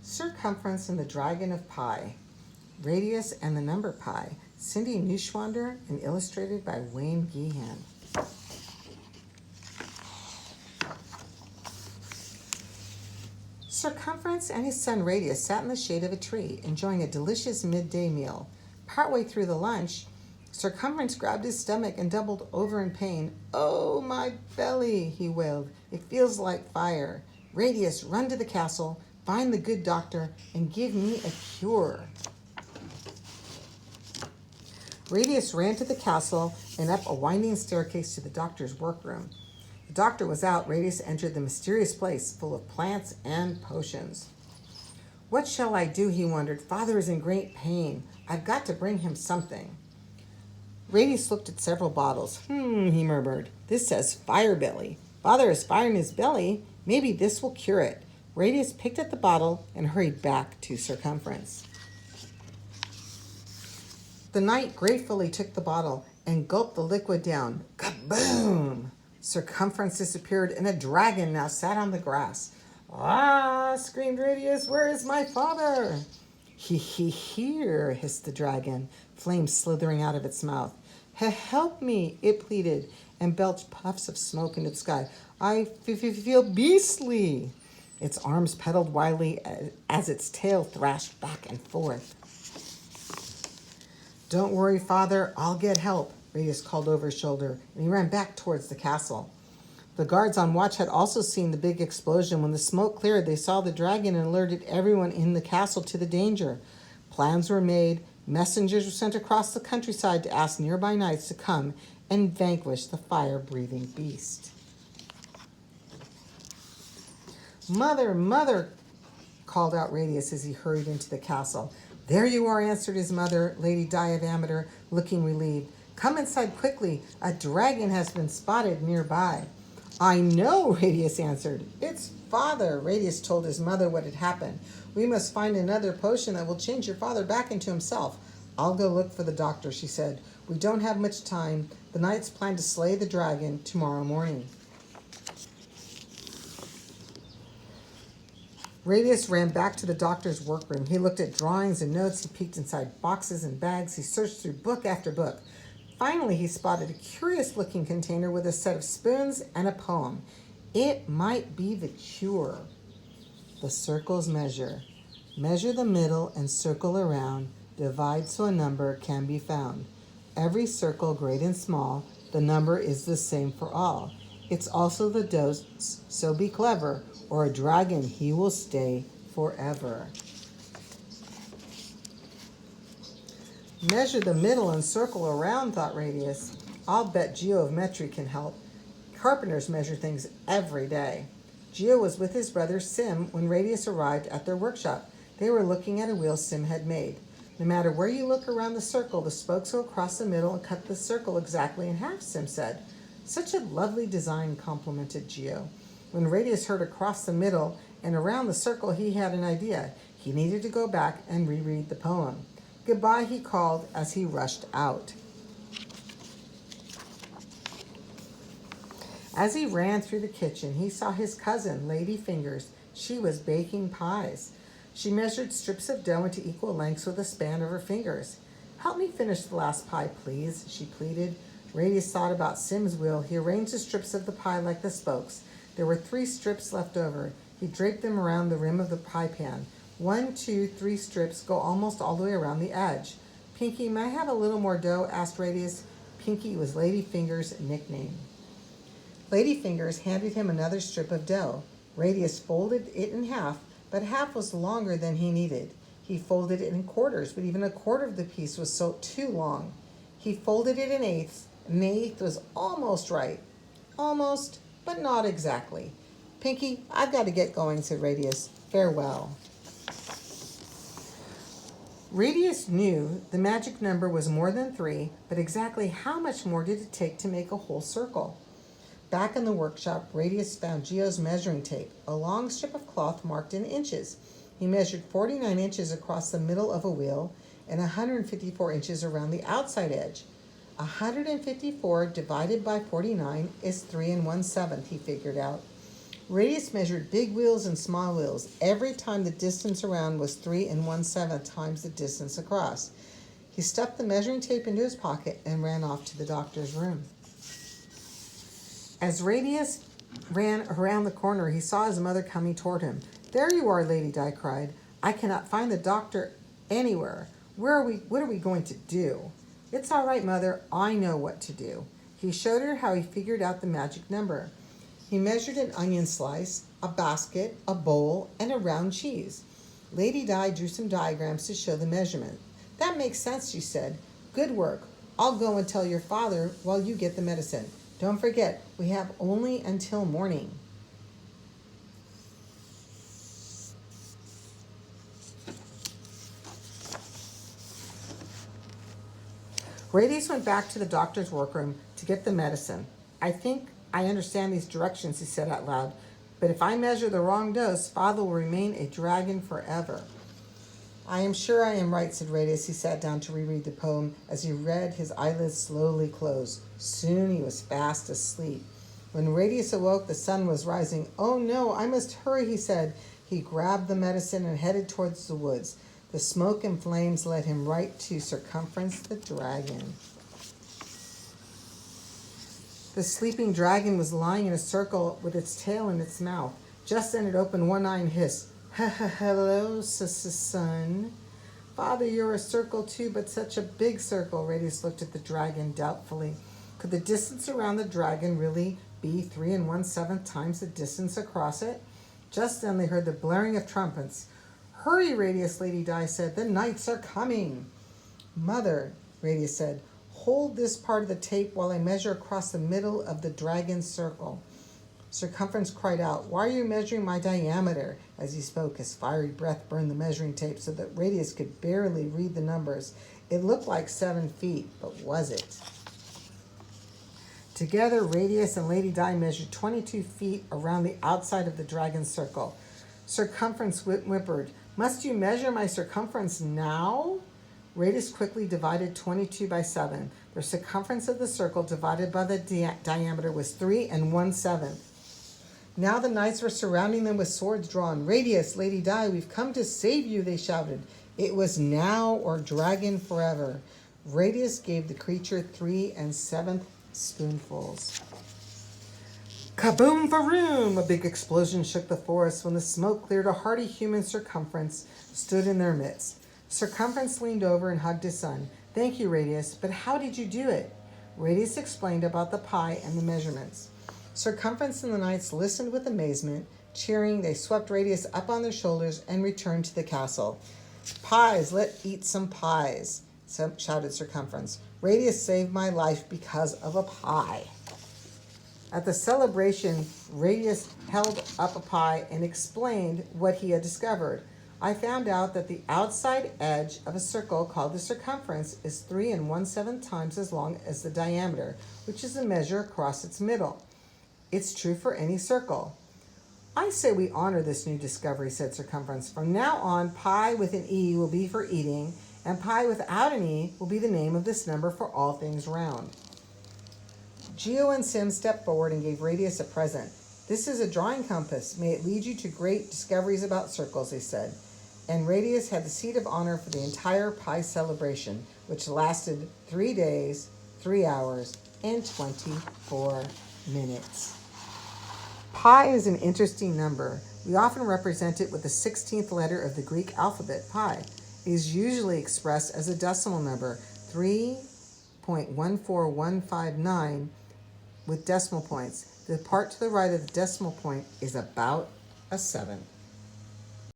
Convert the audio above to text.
Circumference and the Dragon of Pi, Radius and the Number Pi, Cindy Neuschwander, and illustrated by Wayne Geehan. Circumference and his son Radius sat in the shade of a tree, enjoying a delicious midday meal. Partway through the lunch, Circumference grabbed his stomach and doubled over in pain. "Oh, my belly," he wailed. "It feels like fire. Radius, run to the castle, find the good doctor, and give me a cure." Radius ran to the castle and up a winding staircase to the doctor's workroom. The doctor was out. Radius entered the mysterious place full of plants and potions. "What shall I do?" he wondered. "Father is in great pain. I've got to bring him something." Radius looked at several bottles. He murmured. "This says fire belly. Father has fire in his belly. Maybe this will cure it." Radius picked up the bottle and hurried back to Circumference. The knight gratefully took the bottle and gulped the liquid down. Kaboom! Circumference disappeared, and a dragon now sat on the grass. "Ah!" screamed Radius. "Where is my father?" Here," hissed the dragon, flames slithering out of its mouth. Help me," it pleaded, and belched puffs of smoke into the sky. "I feel beastly." Its arms pedaled wildly as its tail thrashed back and forth. "Don't worry, Father, I'll get help," Radius called over his shoulder, and he ran back towards the castle. The guards on watch had also seen the big explosion. When the smoke cleared, they saw the dragon and alerted everyone in the castle to the danger. Plans were made. Messengers were sent across the countryside to ask nearby knights to come and vanquish the fire-breathing beast. "Mother, mother," called out Radius as he hurried into the castle. "There you are," answered his mother, Lady Diameter, looking relieved. "Come inside quickly. A dragon has been spotted nearby." "I know," Radius answered. "It's Father." Radius told his mother what had happened. "We must find another potion that will change your father back into himself." "I'll go look for the doctor," she said. "We don't have much time. The knights plan to slay the dragon tomorrow morning." Radius ran back to the doctor's workroom. He looked at drawings and notes. He peeked inside boxes and bags. He searched through book after book. Finally, he spotted a curious-looking container with a set of spoons and a poem. It might be the cure. The circles measure. Measure the middle and circle around. Divide so a number can be found. Every circle, great and small, the number is the same for all. It's also the dose, so be clever, or a dragon he will stay forever. Measure the middle and circle around, thought Radius. I'll bet geometry can help. Carpenters measure things every day. Geo was with his brother Sim when Radius arrived at their workshop. They were looking at a wheel Sim had made. No matter where you look around the circle, the spokes go across the middle and cut the circle exactly in half, Sim said. Such a lovely design, complimented Geo. When Radius heard across the middle and around the circle, he had an idea. He needed to go back and reread the poem. "Goodbye," he called as he rushed out. As he ran through the kitchen, he saw his cousin, Lady Fingers. She was baking pies. She measured strips of dough into equal lengths with a span of her fingers. "Help me finish the last pie, please," she pleaded. Radius thought about Sim's wheel. He arranged the strips of the pie like the spokes. There were 3 strips left over. He draped them around the rim of the pie pan. 1, 2, 3 strips go almost all the way around the edge. "Pinky, may I have a little more dough?" asked Radius. Pinky was Lady Fingers' nickname. Lady Fingers handed him another strip of dough. Radius folded it in half, but half was longer than he needed. He folded it in quarters, but even a quarter of the piece was so too long. He folded it in eighths, and the eighth was almost right. Almost, but not exactly. "Pinky, I've got to get going," said Radius. "Farewell." Radius knew the magic number was more than 3, but exactly how much more did it take to make a whole circle? Back in the workshop, Radius found Geo's measuring tape, a long strip of cloth marked in inches. He measured 49 inches across the middle of a wheel and 154 inches around the outside edge. 154 divided by 49 is 3 1/7, he figured out. Radius measured big wheels and small wheels every time the distance around was 3 1/7 times the distance across. He stuffed the measuring tape into his pocket and ran off to the doctor's room. As Radius ran around the corner, he saw his mother coming toward him. "There you are," Lady Di cried. "I cannot find the doctor anywhere. What are we going to do?" "It's all right, Mother. I know what to do." He showed her how he figured out the magic number. He measured an onion slice, a basket, a bowl, and a round cheese. Lady Di drew some diagrams to show the measurement. "That makes sense," she said. "Good work. I'll go and tell your father while you get the medicine. Don't forget, we have only until morning." Radius went back to the doctor's workroom to get the medicine. "I think I understand these directions," he said out loud. "But if I measure the wrong dose, Father will remain a dragon forever." "I am sure I am right," said Radius. He sat down to reread the poem. As he read, his eyelids slowly closed. Soon he was fast asleep. When Radius awoke, the sun was rising. "Oh no, I must hurry," he said. He grabbed the medicine and headed towards the woods. The smoke and flames led him right to Cumference the dragon. The sleeping dragon was lying in a circle with its tail in its mouth. Just then it opened one eye and hissed, "Hello, son." "Father, you're a circle too, but such a big circle." Radius looked at the dragon doubtfully. Could the distance around the dragon really be 3 1/7 times the distance across it? Just then they heard the blaring of trumpets. "Hurry, Radius," Lady Di said. "The knights are coming." "Mother," Radius said, "hold this part of the tape while I measure across the middle of the dragon's circle." Cumference cried out, "Why are you measuring my diameter?" As he spoke, his fiery breath burned the measuring tape so that Radius could barely read the numbers. It looked like 7 feet, but was it? Together, Radius and Lady Di measured 22 feet around the outside of the dragon's circle. Cumference whimpered, "Must you measure my circumference now?" Radius quickly divided 22 by 7. The circumference of the circle divided by the diameter was 3 1/7. Now the knights were surrounding them with swords drawn. "Radius, Lady Di, we've come to save you," they shouted. It was now or dragon forever. Radius gave the creature 3 1/7 spoonfuls. Kaboom faroom! A big explosion shook the forest. When the smoke cleared, a hardy human Cumference stood in their midst. Cumference leaned over and hugged his son. "Thank you, Radius, but how did you do it?" Radius explained about the pie and the measurements. Cumference and the knights listened with amazement. Cheering, they swept Radius up on their shoulders and returned to the castle. "Pies, let's eat some pies," shouted Cumference. "Radius saved my life because of a pie." At the celebration, Radius held up a pie and explained what he had discovered. "I found out that the outside edge of a circle called the circumference is 3 1/7 times as long as the diameter, which is the measure across its middle. It's true for any circle." "I say we honor this new discovery," said Cumference. "From now on, pie with an E will be for eating, and pie without an E will be the name of this number for all things round." Geo and Sim stepped forward and gave Radius a present. "This is a drawing compass. May it lead you to great discoveries about circles," they said. And Radius had the seat of honor for the entire pie celebration, which lasted 3 days, 3 hours, and 24 minutes. Pi is an interesting number. We often represent it with the 16th letter of the Greek alphabet, pi. It is usually expressed as a decimal number, 3.14159, with decimal points. The part to the right of the decimal point is about a 7.